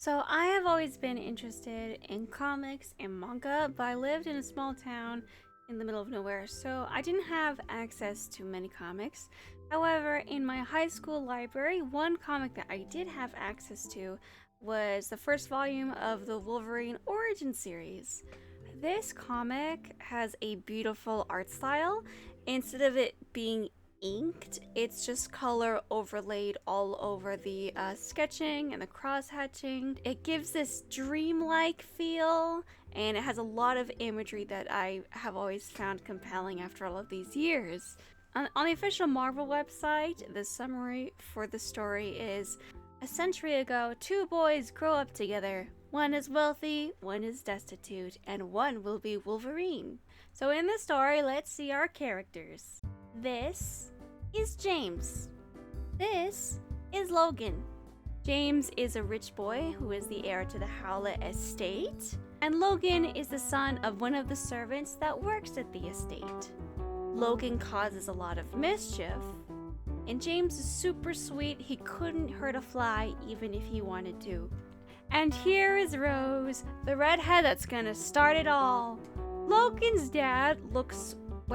So I have always been interested in comics and manga, but I lived in a small town in the middle of nowhere, so I didn't have access to many comics. However, in my high school library, one comic that I did have access to was the first volume of the Wolverine origin series. This comic has a beautiful art style. Instead of it being inked, it's just color overlaid all over the sketching and the cross hatching. It gives this dreamlike feel, and it has a lot of imagery that I have always found compelling after all of these years. On the official Marvel website, the summary for the story is: a century ago, two boys grow up together. One is wealthy, one is destitute, and one will be Wolverine. So in the story, let's see our characters. This is James. This is Logan. James is a rich boy who is the heir to the Howlett estate, and Logan is the son of one of the servants that works at the estate. Logan causes a lot of mischief, and James is super sweet. He couldn't hurt a fly even if he wanted to. And here is Rose, the redhead that's gonna start it all. Logan's dad looks, he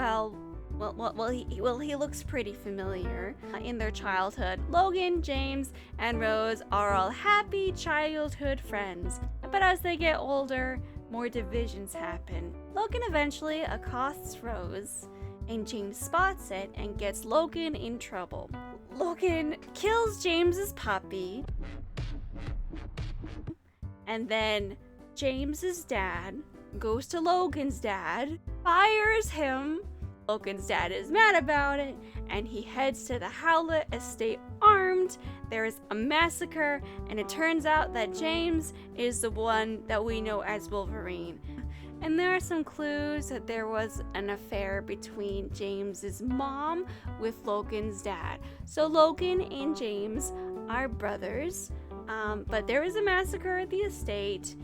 looks pretty familiar. In their childhood, Logan, James, and Rose are all happy childhood friends. But as they get older, more divisions happen. Logan eventually accosts Rose, and James spots it and gets Logan in trouble. Logan kills James's puppy, and then James's dad goes to Logan's dad, fires him. Logan's dad is mad about it, and he heads to the Howlett estate armed. There is a massacre, and it turns out that James is the one that we know as Wolverine. And there are some clues that there was an affair between James's mom with Logan's dad. So Logan and James are brothers, but there is a massacre at the estate.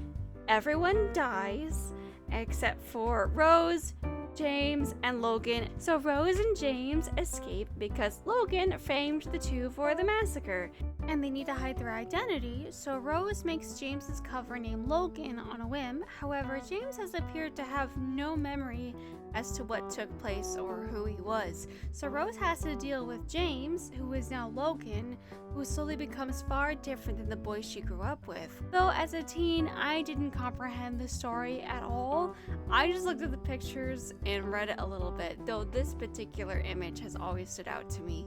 Everyone dies except for Rose, James, and Logan. So Rose and James escape because Logan framed the two for the massacre, and they need to hide their identity, so Rose makes James's cover name Logan on a whim. However, James has appeared to have no memory as to what took place or who he was. So Rose has to deal with James, who is now Logan, who slowly becomes far different than the boy she grew up with. Though as a teen, I didn't comprehend the story at all. I just looked at the pictures and read it a little bit, though this particular image has always stood out to me.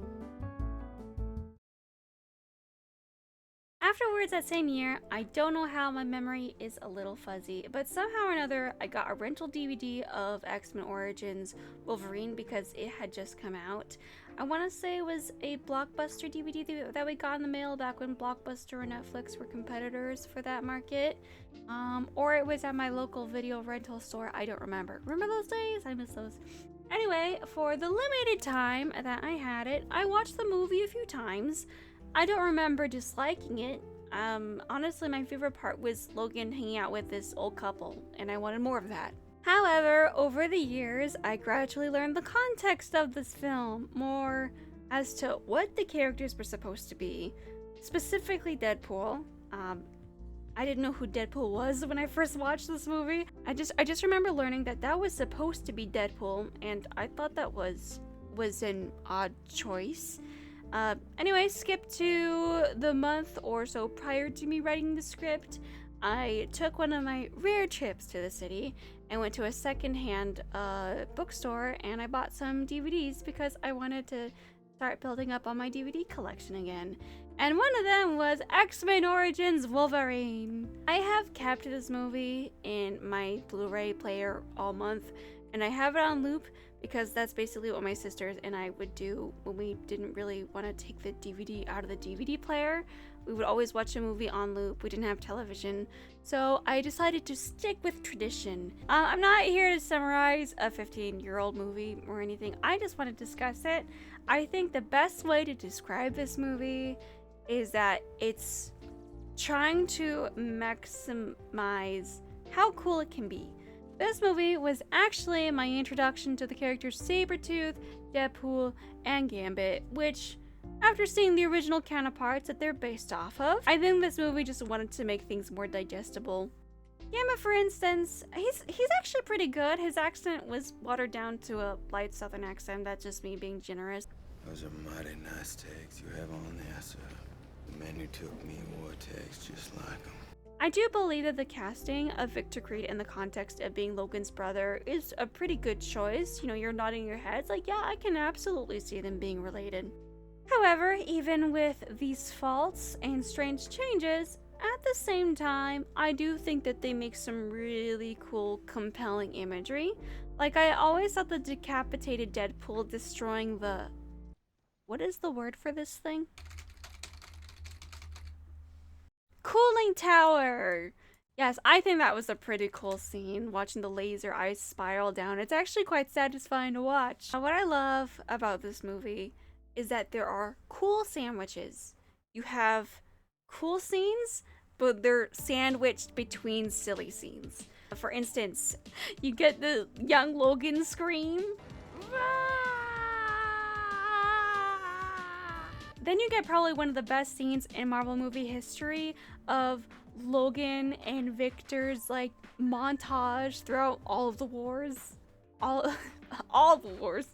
Afterwards, that same year, I don't know how, my memory is a little fuzzy, but somehow or another, I got a rental DVD of X-Men Origins Wolverine because it had just come out. I want to say it was a Blockbuster DVD that we got in the mail back when Blockbuster and Netflix were competitors for that market. Or it was at my local video rental store. I don't remember. Remember those days? I miss those. Anyway, for the limited time that I had it, I watched the movie a few times. I don't remember disliking it. Honestly, my favorite part was Logan hanging out with this old couple, and I wanted more of that. However, over the years, I gradually learned the context of this film, more as to what the characters were supposed to be, specifically Deadpool. I didn't know who Deadpool was when I first watched this movie. I just remember learning that was supposed to be Deadpool, and I thought that was an odd choice. Anyway, skip to the month or so prior to me writing the script. I took one of my rare trips to the city and went to a secondhand bookstore, and I bought some DVDs because I wanted to start building up on my DVD collection again. And one of them was X-Men Origins Wolverine. I have kept this movie in my Blu-ray player all month, and I have it on loop because that's basically what my sisters and I would do when we didn't really want to take the DVD out of the DVD player. We would always watch a movie on loop. We didn't have television, so I decided to stick with tradition. I'm not here to summarize a 15-year-old movie or anything. I just want to discuss it. I think the best way to describe this movie is that it's trying to maximize how cool it can be. This movie was actually my introduction to the characters Sabretooth, Deadpool, and Gambit, which after seeing the original counterparts that they're based off of. I think this movie just wanted to make things more digestible. Gamma, for instance, he's actually pretty good. His accent was watered down to a light southern accent. That's just me being generous. Those are mighty nice tags you have on there, sir. The man who took me wore tags just like them. I do believe that the casting of Victor Creed in the context of being Logan's brother is a pretty good choice. You know, you're nodding your heads like, yeah, I can absolutely see them being related. However, even with these faults and strange changes, at the same time, I do think that they make some really cool, compelling imagery. Like, I always thought the decapitated Deadpool destroying the... What is the word for this thing? Cooling tower! Yes, I think that was a pretty cool scene, watching the laser eyes spiral down. It's actually quite satisfying to watch. What I love about this movie is that there are cool sandwiches. You have cool scenes, but they're sandwiched between silly scenes. For instance, you get the young Logan scream. Then you get probably one of the best scenes in Marvel movie history of Logan and Victor's like montage throughout all of the wars. All the wars.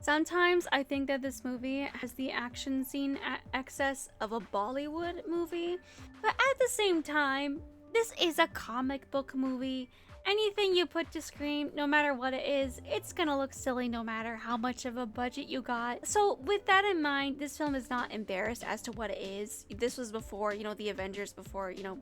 Sometimes I think that this movie has the action scene excess of a Bollywood movie, but at the same time, this is a comic book movie. Anything you put to screen, no matter what it is, it's gonna look silly no matter how much of a budget you got. So with that in mind, this film is not embarrassed as to what it is. This was before, you know, the Avengers, before, you know,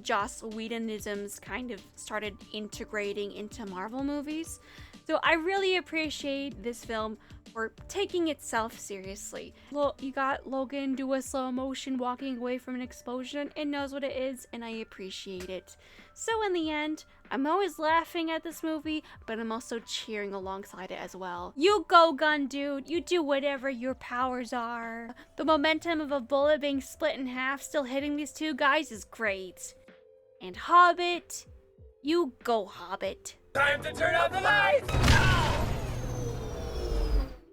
Joss Whedonisms kind of started integrating into Marvel movies. So I really appreciate this film for taking itself seriously. You got Logan do a slow motion walking away from an explosion. It knows what it is, and I appreciate it. So in the end, I'm always laughing at this movie, but I'm also cheering alongside it as well. You go, gun dude. You do whatever your powers are. The momentum of a bullet being split in half, still hitting these two guys is great. And Hobbit, you go, Hobbit. Time to turn out the lights! No!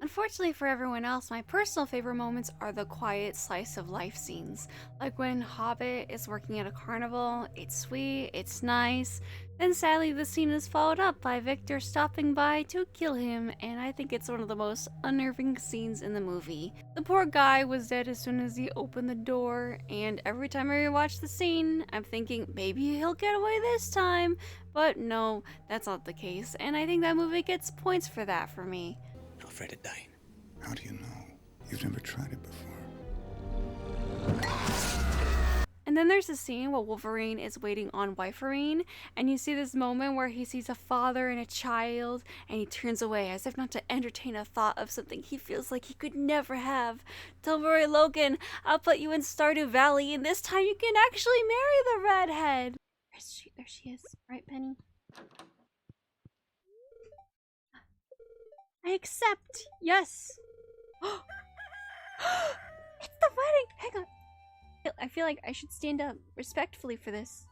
Unfortunately for everyone else, my personal favorite moments are the quiet slice of life scenes. Like when Hobbit is working at a carnival, it's sweet, it's nice. Then sadly the scene is followed up by Victor stopping by to kill him, and I think it's one of the most unnerving scenes in the movie. The poor guy was dead as soon as he opened the door, and every time I rewatch the scene, I'm thinking maybe he'll get away this time. But no, that's not the case, and I think that movie gets points for that for me. Afraid of dying. How do you know? You've never tried it before. And then there's a scene where Wolverine is waiting on Wolverine, and you see this moment where he sees a father and a child, and he turns away as if not to entertain a thought of something he feels like he could never have. Don't worry, Logan, I'll put you in Stardew Valley, and this time you can actually marry the redhead. There she is. Right, Penny? I accept. Yes. It's the wedding. Hang on. I feel like I should stand up respectfully for this.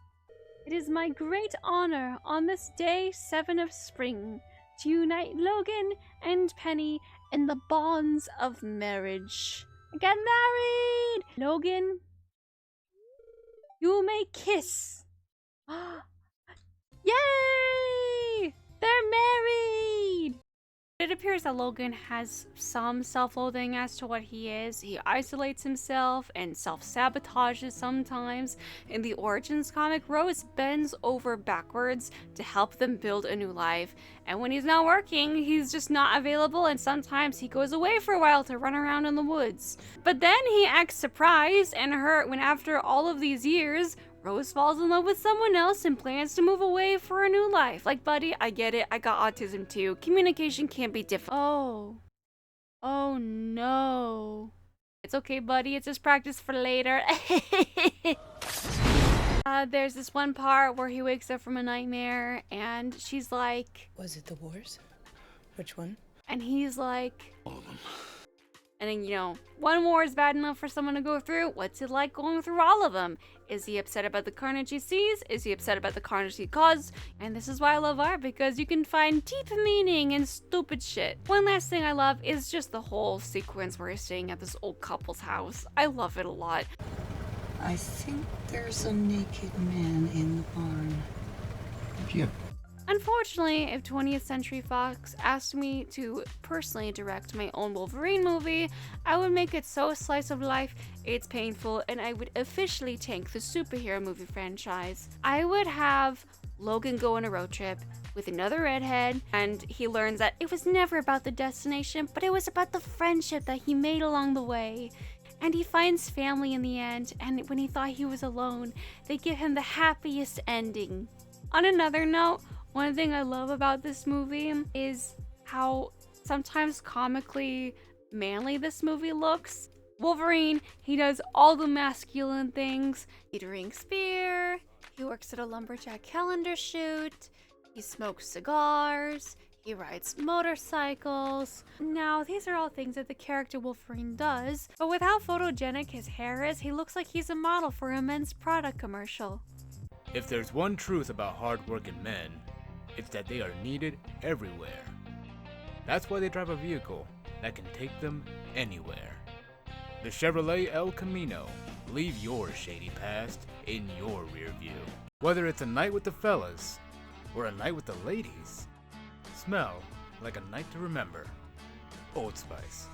It is my great honor on this day 7 of spring to unite Logan and Penny in the bonds of marriage. Get married! Logan, you may kiss. Yay! They're married! It appears that Logan has some self-loathing as to what he is. He isolates himself and self-sabotages sometimes. In the Origins comic, Rose bends over backwards to help them build a new life. And when he's not working, he's just not available, and sometimes he goes away for a while to run around in the woods. But then he acts surprised and hurt when after all of these years, Rose falls in love with someone else and plans to move away for a new life. Like, buddy, I get it. I got autism too. Communication can be difficult. Oh. Oh no. It's okay, buddy. It's just practice for later. There's this one part where he wakes up from a nightmare and she's like... Was it the wars? Which one? And he's like... All of them. And then, one war is bad enough for someone to go through. What's it like going through all of them? Is he upset about the carnage he sees? Is he upset about the carnage he caused? And this is why I love art, because you can find deep meaning in stupid shit. One last thing I love is just the whole sequence where he's staying at this old couple's house. I love it a lot. I think there's a naked man in the barn. Yeah. Unfortunately, if 20th Century Fox asked me to personally direct my own Wolverine movie, I would make it so slice of life, it's painful, and I would officially tank the superhero movie franchise. I would have Logan go on a road trip with another redhead, and he learns that it was never about the destination, but it was about the friendship that he made along the way. And he finds family in the end, and when he thought he was alone, they give him the happiest ending. On another note, one thing I love about this movie is how sometimes comically manly this movie looks. Wolverine, he does all the masculine things. He drinks beer, he works at a lumberjack calendar shoot, he smokes cigars, he rides motorcycles. Now, these are all things that the character Wolverine does, but with how photogenic his hair is, he looks like he's a model for a men's product commercial. If there's one truth about hard-working men, it's that they are needed everywhere. That's why they drive a vehicle that can take them anywhere. The Chevrolet El Camino. Leave your shady past in your rear view. Whether it's a night with the fellas or a night with the ladies, smell like a night to remember. Old Spice.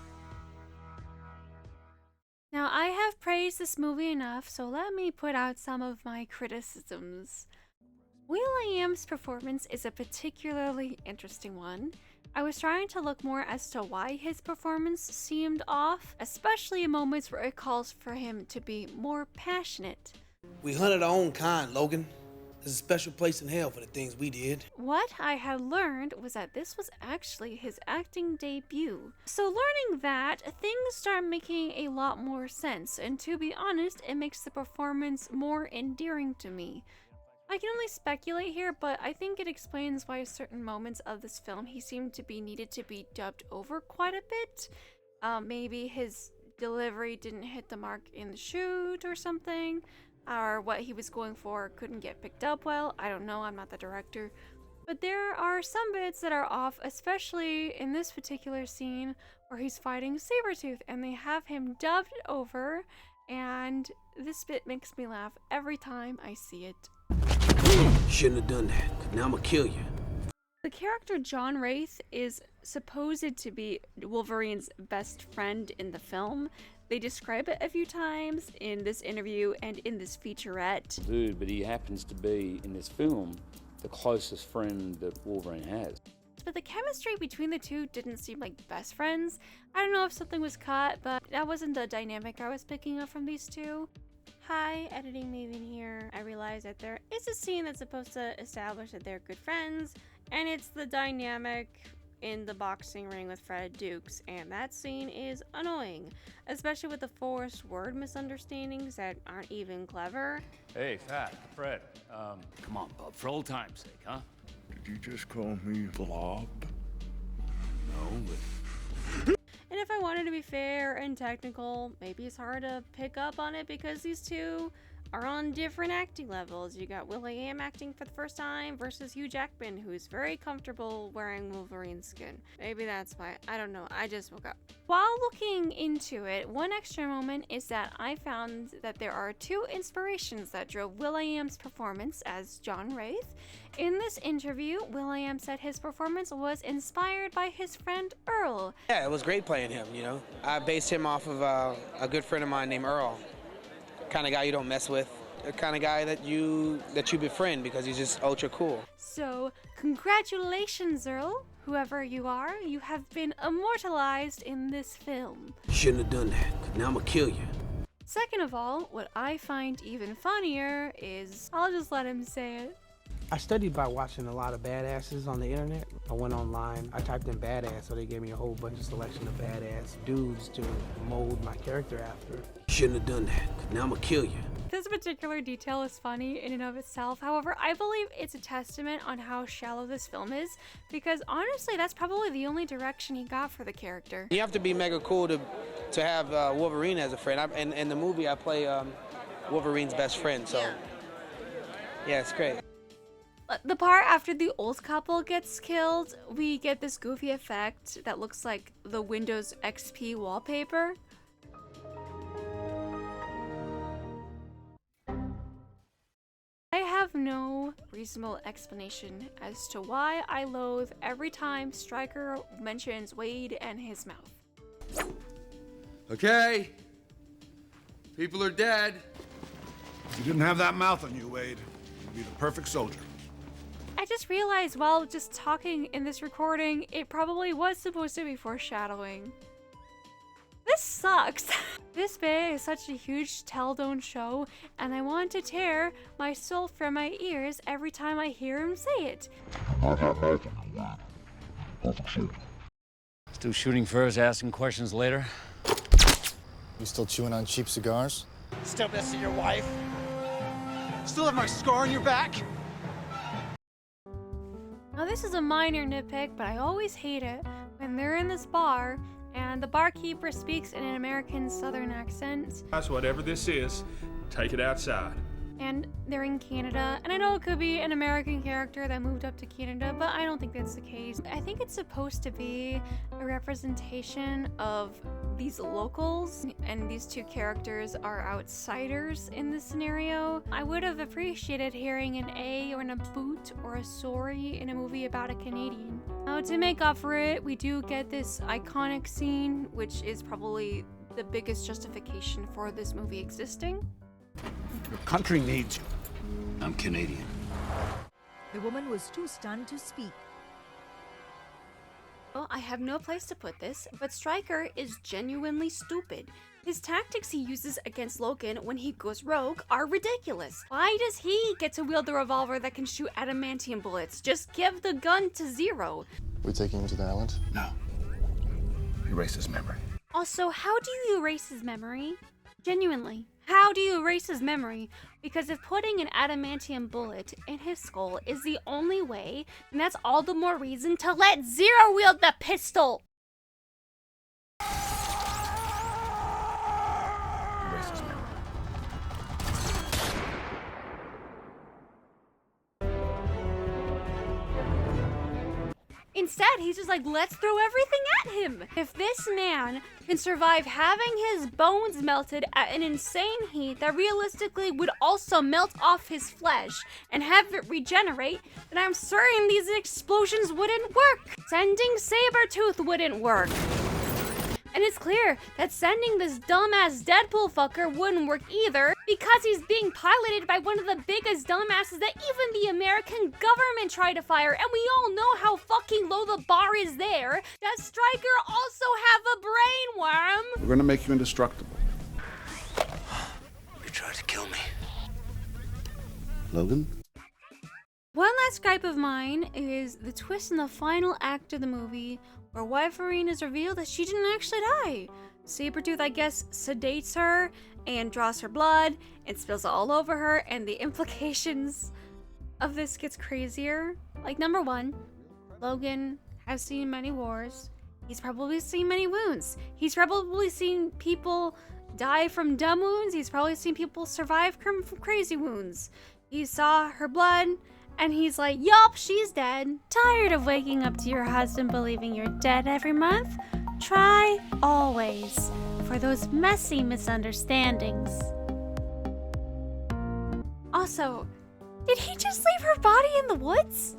Now, I have praised this movie enough, so let me put out some of my criticisms. Will.I.Am's performance is a particularly interesting one. I was trying to look more as to why his performance seemed off, especially in moments where it calls for him to be more passionate. We hunted our own kind, Logan. There's a special place in hell for the things we did. What I had learned was that this was actually his acting debut. So learning that, things start making a lot more sense, and to be honest, it makes the performance more endearing to me. I can only speculate here, but I think it explains why certain moments of this film he seemed to be needed to be dubbed over quite a bit. Maybe his delivery didn't hit the mark in the shoot or something, or what he was going for couldn't get picked up well. I don't know, I'm not the director. But there are some bits that are off, especially in this particular scene where he's fighting Sabretooth and they have him dubbed over, and this bit makes me laugh every time I see it. Shouldn't have done that. Now I'm gonna kill you. The character John Wraith is supposed to be Wolverine's best friend in the film. They describe it a few times in this interview and in this featurette. Dude, but he happens to be, in this film, the closest friend that Wolverine has. But the chemistry between the two didn't seem like best friends. I don't know if something was cut, but that wasn't the dynamic I was picking up from these two. Hi, editing maven here. I realize that there is a scene that's supposed to establish that they're good friends, and it's the dynamic in the boxing ring with Fred Dukes, and that scene is annoying, especially with the forced word misunderstandings that aren't even clever. Hey, Fat, Fred, come on, bub, for old time's sake, huh? Did you just call me Blob? No, but... And if I wanted to be fair and technical, maybe it's hard to pick up on it because these two are on different acting levels. You got Will.I.Am acting for the first time versus Hugh Jackman, who's very comfortable wearing Wolverine skin. Maybe that's why. I don't know. I just woke up. While looking into it, one extra moment is that I found that there are two inspirations that drove Will.I.Am's performance as John Wraith. In this interview, Will.I.Am said his performance was inspired by his friend Earl. Yeah, it was great playing him, you know. I based him off of a good friend of mine named Earl. Kind of guy you don't mess with. The kind of guy that you befriend because he's just ultra cool. So, congratulations, Earl. Whoever you are, you have been immortalized in this film. Shouldn't have done that. Now I'm gonna kill you. Second of all, what I find even funnier is, I'll just let him say it. I studied by watching a lot of badasses on the internet. I went online, I typed in badass, so they gave me a whole bunch of selection of badass dudes to mold my character after. Shouldn't have done that. Now I'm gonna kill you. This particular detail is funny in and of itself. However, I believe it's a testament on how shallow this film is, because honestly, that's probably the only direction he got for the character. You have to be mega cool to have Wolverine as a friend. In the movie, I play Wolverine's best friend, so yeah, it's great. The part after the old couple gets killed, we get this goofy effect that looks like the Windows XP wallpaper. I have no reasonable explanation as to why I loathe every time Stryker mentions Wade and his mouth. Okay. People are dead. If you didn't have that mouth on you, Wade, you'd be the perfect soldier. I just realized while just talking in this recording, it probably was supposed to be foreshadowing. This sucks. This Bay is such a huge tell-don't show, and I want to tear my soul from my ears every time I hear him say it. Still shooting first, asking questions later. You still chewing on cheap cigars? Still missing your wife? Still have my scar on your back? Now this is a minor nitpick, but I always hate it when they're in this bar and the barkeeper speaks in an American Southern accent. Guys, whatever this is, take it outside. And they're in Canada, and I know it could be an American character that moved up to Canada, but I don't think that's the case. I think it's supposed to be a representation of these locals, and these two characters are outsiders in this scenario. I would have appreciated hearing an A or a boot or a sorry in a movie about a Canadian. Now, to make up for it, we do get this iconic scene, which is probably the biggest justification for this movie existing. Your country needs you. I'm Canadian. The woman was too stunned to speak. Well, I have no place to put this, but Stryker is genuinely stupid. His tactics he uses against Logan when he goes rogue are ridiculous. Why does he get to wield the revolver that can shoot adamantium bullets? Just give the gun to Zero. We taking him to the island? No. Erase his memory. Also, how do you erase his memory? Genuinely, how do you erase his memory? Because if putting an adamantium bullet in his skull is the only way, then that's all the more reason to let Zero wield the pistol! Erase his memory. Instead, he's just like, let's throw everything at him. If this man can survive having his bones melted at an insane heat that realistically would also melt off his flesh and have it regenerate, then I'm certain these explosions wouldn't work. Sending Sabretooth wouldn't work. And it's clear that sending this dumbass Deadpool fucker wouldn't work either, because he's being piloted by one of the biggest dumbasses that even the American government tried to fire, and we all know how fucking low the bar is there. Does Stryker also have a brain worm? We're gonna make you indestructible. You tried to kill me. Logan? One last gripe of mine is the twist in the final act of the movie where Wolverine is revealed that she didn't actually die. Sabretooth, I guess, sedates her and draws her blood and spills it all over her, and the implications of this gets crazier. Like, number one, Logan has seen many wars. He's probably seen many wounds. He's probably seen people die from dumb wounds. He's probably seen people survive from crazy wounds. He saw her blood, and he's like, yup, she's dead. Tired of waking up to your husband believing you're dead every month? Try always for those messy misunderstandings. Also, did he just leave her body in the woods?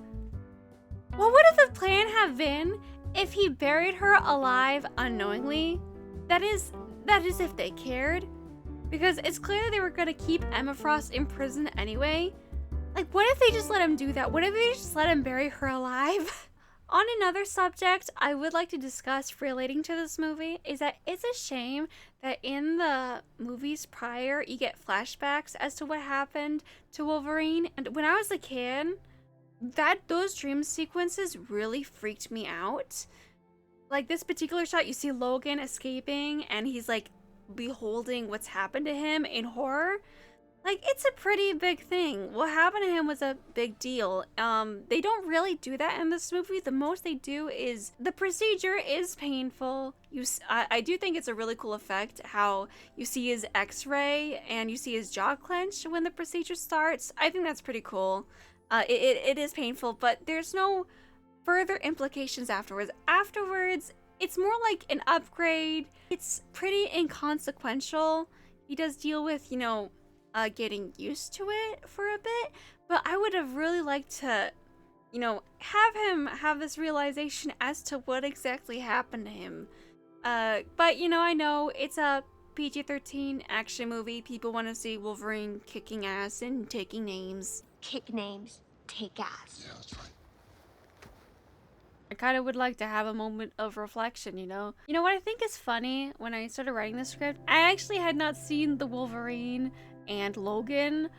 What would have the plan have been if he buried her alive unknowingly? That is if they cared. Because it's clear they were gonna keep Emma Frost in prison anyway. Like, what if they just let him do that? What if they just let him bury her alive? On another subject I would like to discuss relating to this movie is that it's a shame that in the movies prior, you get flashbacks as to what happened to Wolverine. And when I was a kid, those dream sequences really freaked me out. Like, this particular shot, you see Logan escaping and he's like beholding what's happened to him in horror. Like, it's a pretty big thing. What happened to him was a big deal. They don't really do that in this movie. The most they do is the procedure is painful. I do think it's a really cool effect how you see his x-ray and you see his jaw clench when the procedure starts. I think that's pretty cool. It is painful, but there's no further implications afterwards. Afterwards, it's more like an upgrade. It's pretty inconsequential. He does deal with, getting used to it for a bit, but I would have really liked to, have him have this realization as to what exactly happened to him. But, I know it's a PG-13 action movie. People want to see Wolverine kicking ass and taking names. Kick names, take ass. Yeah, that's right. I kind of would like to have a moment of reflection, You know what I think is funny? When I started writing the script, I actually had not seen the Wolverine and Logan.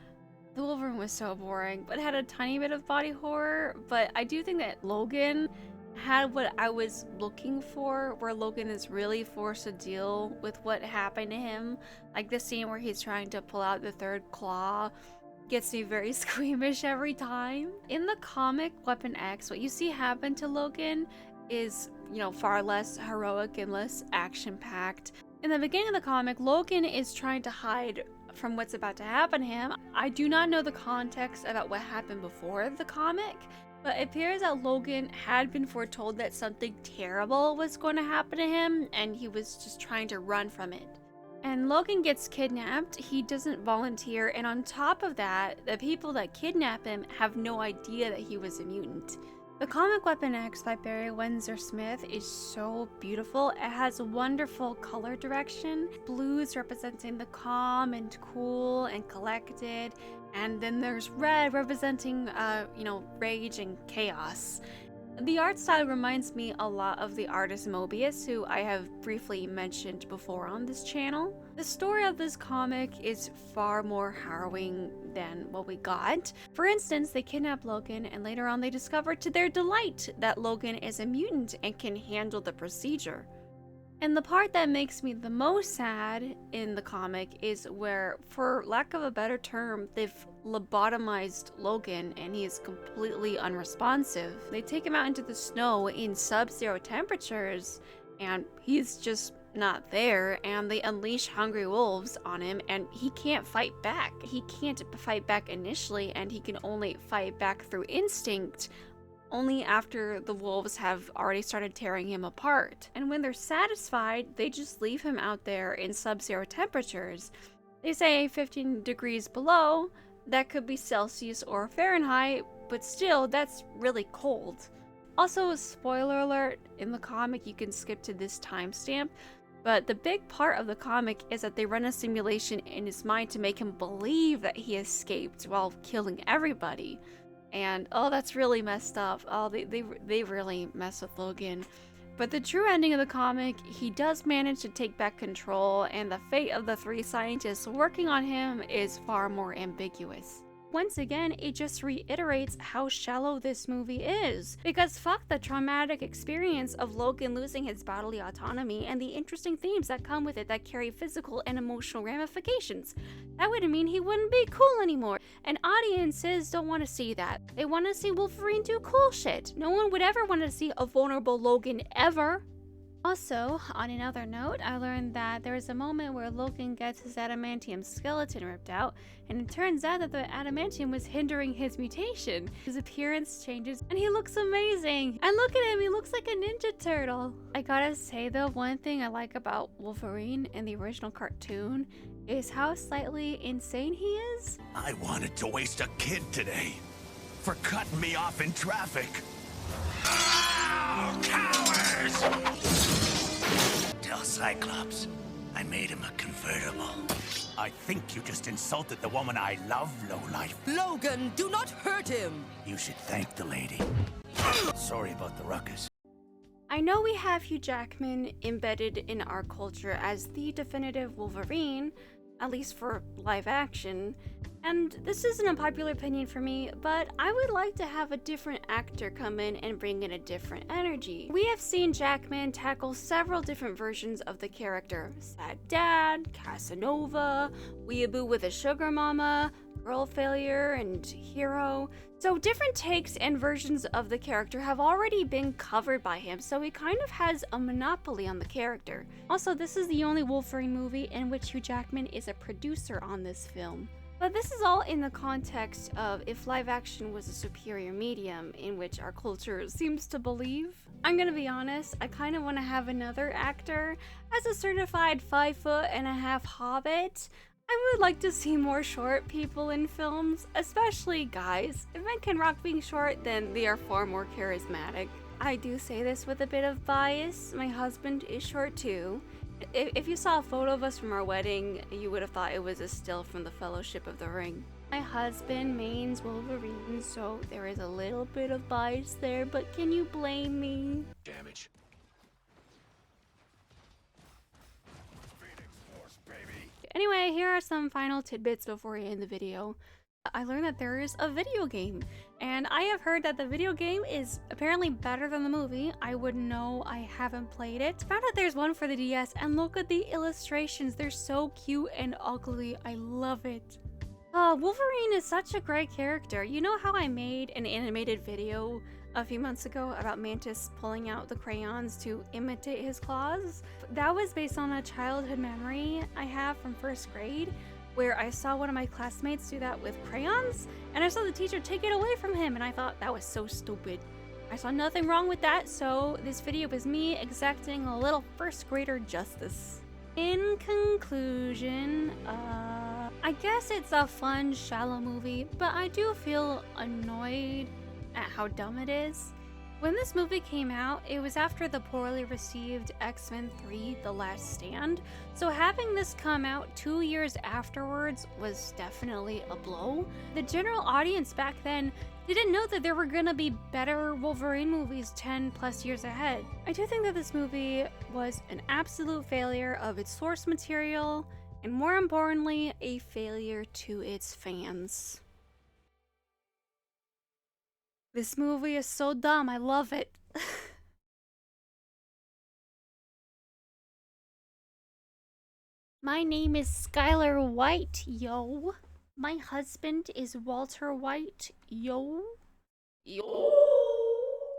The Wolverine was so boring, but had a tiny bit of body horror. But I do think that Logan had what I was looking for, where Logan is really forced to deal with what happened to him. Like the scene where he's trying to pull out the third claw gets me very squeamish every time. In the comic Weapon X, what you see happen to Logan is, far less heroic and less action-packed. In the beginning of the comic, Logan is trying to hide from what's about to happen to him. I do not know the context about what happened before the comic, but it appears that Logan had been foretold that something terrible was going to happen to him, and he was just trying to run from it. And Logan gets kidnapped, he doesn't volunteer, and on top of that, the people that kidnap him have no idea that he was a mutant. The comic Weapon X by Barry Windsor Smith is so beautiful. It has wonderful color direction, blues representing the calm and cool and collected, and then there's red representing, rage and chaos. The art style reminds me a lot of the artist Mobius, who I have briefly mentioned before on this channel. The story of this comic is far more harrowing than what we got. For instance, they kidnap Logan, and later on they discover to their delight that Logan is a mutant and can handle the procedure. And the part that makes me the most sad in the comic is where, for lack of a better term, they've lobotomized Logan and he is completely unresponsive. They take him out into the snow in sub-zero temperatures and he's just not there, and they unleash hungry wolves on him and he can't fight back. He can't fight back initially, and he can only fight back through instinct only after the wolves have already started tearing him apart. And when they're satisfied, they just leave him out there in sub-zero temperatures. They say 15 degrees below. That could be Celsius or Fahrenheit, but still, that's really cold. Also, spoiler alert, in the comic you can skip to this timestamp, but the big part of the comic is that they run a simulation in his mind to make him believe that he escaped while killing everybody. And that's really messed up. They really mess with Logan. But the true ending of the comic, he does manage to take back control, and the fate of the 3 scientists working on him is far more ambiguous. Once again, it just reiterates how shallow this movie is. Because fuck the traumatic experience of Logan losing his bodily autonomy and the interesting themes that come with it that carry physical and emotional ramifications. That would mean he wouldn't be cool anymore. And audiences don't want to see that. They want to see Wolverine do cool shit. No one would ever want to see a vulnerable Logan ever. Also, on another note, I learned that there is a moment where Logan gets his adamantium skeleton ripped out, and it turns out that the adamantium was hindering his mutation. His appearance changes, and he looks amazing! And look at him, he looks like a Ninja Turtle! I gotta say though, one thing I like about Wolverine in the original cartoon is how slightly insane he is. I wanted to waste a kid today for cutting me off in traffic. Oh, cowards! Tell Cyclops I made him a convertible. I think you just insulted the woman I love, lowlife. Logan, do not hurt him! You should thank the lady. Sorry about the ruckus. I know we have Hugh Jackman embedded in our culture as the definitive Wolverine, at least for live action, And this isn't a popular opinion for me, but I would like to have a different actor come in and bring in a different energy. We have seen Jackman tackle several different versions of the character. Sad Dad, Casanova, Weeaboo with a Sugar Mama, Girl Failure, and Hero. So different takes and versions of the character have already been covered by him, so he kind of has a monopoly on the character. Also, this is the only Wolverine movie in which Hugh Jackman is a producer on this film. But this is all in the context of if live action was a superior medium in which our culture seems to believe. I'm gonna be honest, I kind of want to have another actor as a certified 5'1.5" hobbit. I would like to see more short people in films, especially guys. If men can rock being short, then they are far more charismatic. I do say this with a bit of bias. My husband is short too. If you saw a photo of us from our wedding, you would have thought it was a still from the Fellowship of the Ring. My husband mains Wolverine, so there is a little bit of bias there, but can you blame me? Damage. Anyway, here are some final tidbits before we end the video. I learned that there is a video game, and I have heard that the video game is apparently better than the movie. I wouldn't know, I haven't played it. Found out there's one for the DS, and look at the illustrations. They're so cute and ugly. I love it. Wolverine is such a great character. You know how I made an animated video a few months ago about Mantis pulling out the crayons to imitate his claws? That was based on a childhood memory I have from first grade, where I saw one of my classmates do that with crayons, and I saw the teacher take it away from him, and I thought that was so stupid. I saw nothing wrong with that, so this video was me exacting a little first grader justice. In conclusion, I guess it's a fun, shallow movie, but I do feel annoyed at how dumb it is. When this movie came out, it was after the poorly received X-Men 3: The Last Stand, so having this come out 2 years afterwards was definitely a blow. The general audience back then didn't know that there were gonna be better Wolverine movies 10 plus years ahead. I do think that this movie was an absolute failure of its source material, and more importantly, a failure to its fans. This movie is so dumb, I love it. My name is Skylar White, yo. My husband is Walter White, yo. Yo.